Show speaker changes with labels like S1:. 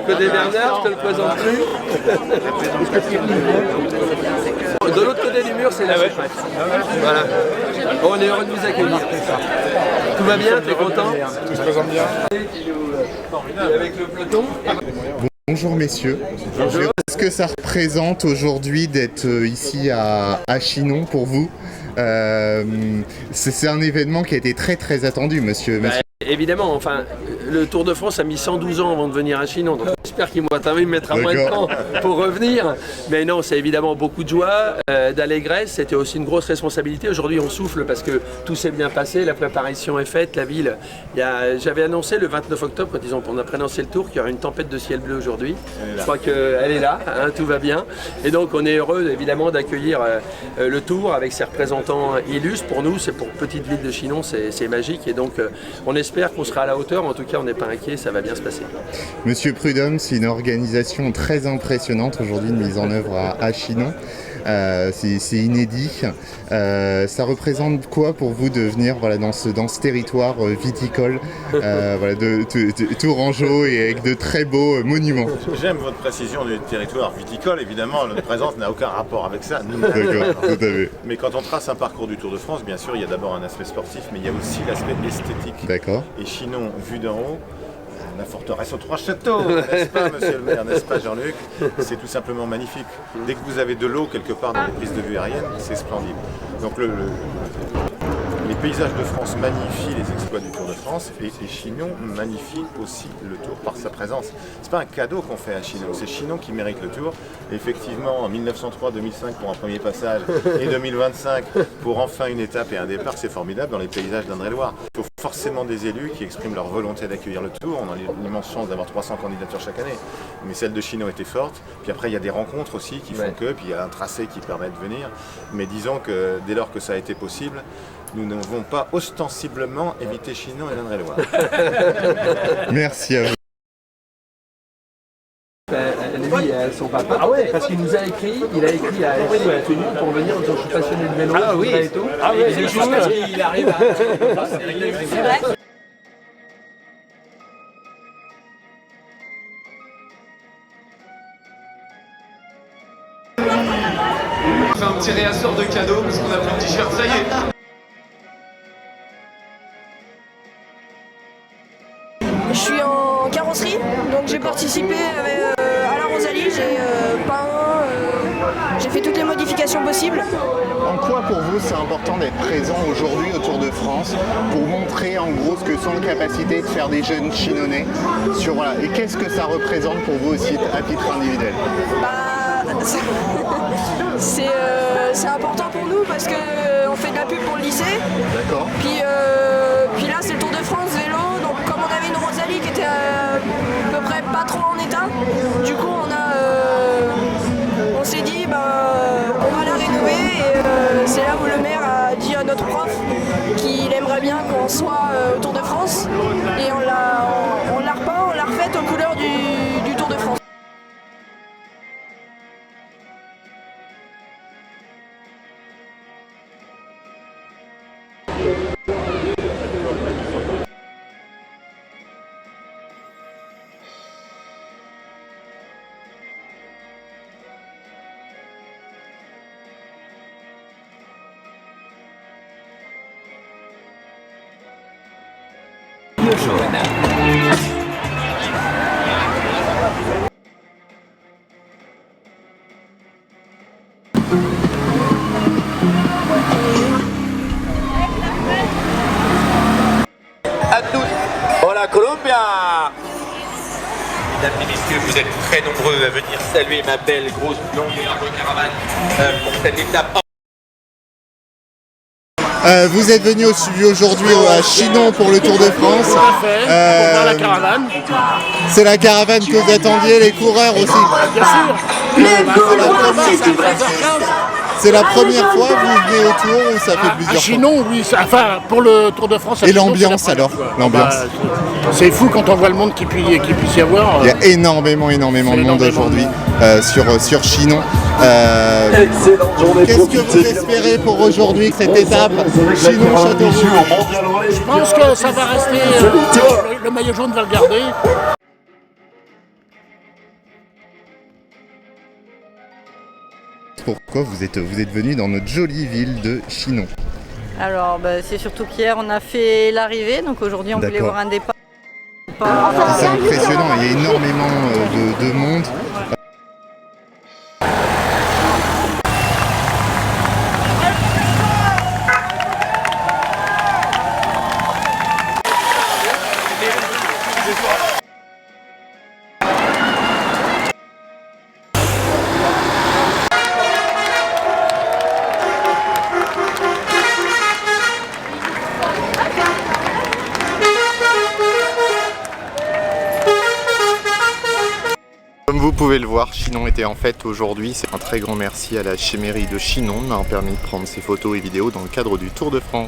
S1: côté Bernard, je te le présente plus. De l'autre côté du mur, c'est la secrète. Voilà. Bon, on est heureux de vous accueillir. Tout va bien, t'es content?
S2: Tout se présente bien.
S1: Avec le peloton.
S3: Bonjour messieurs. Qu'est-ce que ça représente aujourd'hui d'être ici à Chinon pour vous? C'est un événement qui a été très attendu, monsieur.
S1: Évidemment, enfin, le Tour de France a mis 112 ans avant de venir à Chinon, donc j'espère qu'il me mettra moins de temps pour revenir. Mais non, c'est évidemment beaucoup de joie, d'allégresse, c'était aussi une grosse responsabilité. Aujourd'hui, on souffle parce que tout s'est bien passé, la préparation est faite, la ville. J'avais annoncé le 29 octobre, quand on a préannoncé le Tour, qu'il y aurait une tempête de ciel bleu aujourd'hui. Je crois qu'elle est là, hein, tout va bien. Et donc, on est heureux, évidemment, d'accueillir le Tour avec ses représentants illustres. Pour nous, c'est pour petite ville de Chinon, c'est magique. Et donc, on espère qu'on sera à la hauteur, en tout cas on n'est pas inquiet, ça va bien se passer.
S3: Monsieur Prudhomme, c'est une organisation très impressionnante aujourd'hui de mise en œuvre à Chinon. C'est inédit. Ça représente quoi pour vous de venir dans ce territoire viticole de Tourangeau et avec de très beaux monuments?
S2: J'aime votre précision du territoire viticole, évidemment, notre présence n'a aucun rapport avec ça.
S3: D'accord, tout à fait.
S2: Mais quand on trace un parcours du Tour de France, bien sûr, il y a d'abord un aspect sportif, mais il y a aussi l'aspect esthétique.
S3: D'accord.
S2: Et Chinon, vu d'en haut, la forteresse aux trois châteaux, n'est-ce pas, monsieur le maire, n'est-ce pas, Jean-Luc? C'est tout simplement magnifique. Dès que vous avez de l'eau quelque part dans les prises de vue aériennes, c'est splendide. Donc les paysages de France magnifient les exploits du Tour de France et Chinon magnifie aussi le Tour par sa présence. C'est pas un cadeau qu'on fait à Chinon, c'est Chinon qui mérite le Tour. Et effectivement, en 1903-2005 pour un premier passage et 2025 pour enfin une étape et un départ, c'est formidable dans les paysages d'Indre-et-Loire. Il faut forcément des élus qui expriment leur volonté d'accueillir le Tour. On a l'immense chance d'avoir 300 candidatures chaque année, mais celle de Chinon était forte. Puis après, il y a des rencontres aussi qui font que, puis il y a un tracé qui permet de venir. Mais disons que dès lors que ça a été possible, nous n'avons pas ostensiblement évité Chinon et l'Indre-et-Loire.
S3: Merci à vous.
S1: Lui, son papa, parce qu'il nous a écrit, il a écrit à Tenu pour venir en disant je suis passionné de vélo, et tout. Et c'est juste parce qu'il arrive à... C'est vrai.
S4: On fait un petit réassort de cadeaux parce qu'on a plein de t-shirts, ça y est.
S5: Je suis en carrosserie, donc j'ai participé à la Rosalie, j'ai peint, j'ai fait toutes les modifications possibles.
S3: En quoi pour vous c'est important d'être présent aujourd'hui au Tour de France pour montrer en gros ce que sont les capacités de faire des jeunes Chinonnais et qu'est-ce que ça représente pour vous aussi à titre individuel?
S5: C'est important pour nous parce qu'on fait de la pub pour le lycée.
S3: D'accord.
S5: Puis là c'est le Tour de France vélo, donc comme on avait une Rosalie qui était à peu près pas trop en état, du coup on s'est dit on va la rénover et c'est là où le maire a dit à notre prof qu'il aimerait bien qu'on soit au Tour de France et on l'a repeint, on l'a refaite aux couleurs du Tour de France.
S6: À tous, hola Colombia! Mesdames et messieurs, vous êtes très nombreux à venir saluer ma belle grosse longue et large caravane pour cette étape.
S3: Vous êtes venu aujourd'hui à Chinon pour le Tour de France.
S7: Tout à fait, pour voir la caravane.
S3: C'est la caravane que vous attendiez, les coureurs aussi.
S7: Bien sûr.
S3: C'est la première fois que vous venez au Tour ou ça fait plusieurs fois?
S7: Chinon, oui, enfin pour le Tour de France.
S3: Et l'ambiance alors? L'ambiance.
S7: C'est fou quand on voit le monde qu'il puisse y avoir.
S3: Il y a énormément de monde aujourd'hui sur Chinon. Qu'est-ce que vous espérez pour aujourd'hui, cette étape Chinon-Châteauroux?
S7: Je pense que ça va rester, le maillot jaune va le garder.
S3: pourquoi vous êtes venu dans notre jolie ville de Chinon.
S8: Alors c'est surtout qu'hier on a fait l'arrivée, donc aujourd'hui on voulait voir un départ.
S3: C'est impressionnant, il y a énormément de monde. Comme vous pouvez le voir, Chinon était en fête aujourd'hui. C'est un très grand merci à la Chémérie de Chinon de m'avoir permis de prendre ces photos et vidéos dans le cadre du Tour de France.